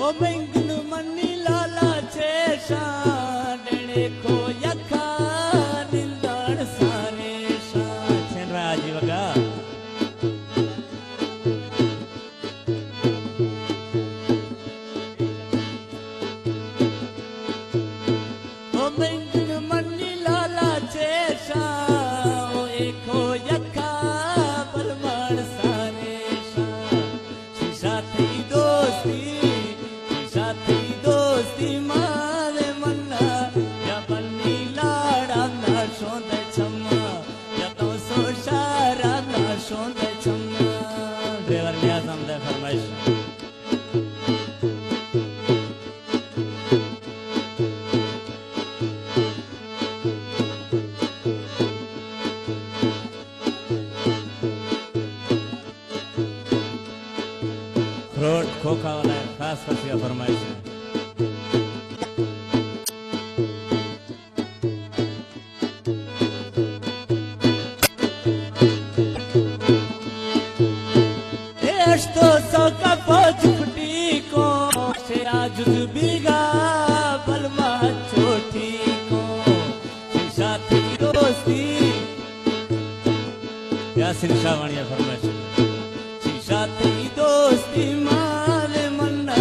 ओ बैंगन मनी लाला छे शाडणे को यखा निंदण सारे शा छेन भाई आजीवगा ओ बैंगन मनी लाला छे शा ओ एको यखा बलमण सारे शा शीशा थी दोस्ती दोस्ती मारे मन्ना या बन्नी लाड़ा ना शोंद छम्मा या तो सोशारा ना शोंद छम्मा ड्राइवर ने आजम दे फरमाइश रोड खोखा वाला खास फसिया फरमाइश है esto soca pochputi ko shera juzbiga balma choti ko shisha thi dosti yasin shawaniya farmash shisha thi dosti male manna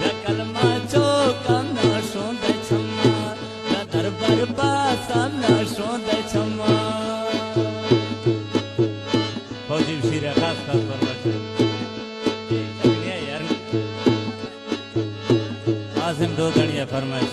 ya kalma choka na shonda chamma ya darbar ba samna shonda chamma fauji shira khas farmash Azim दो गणिया फरमाइश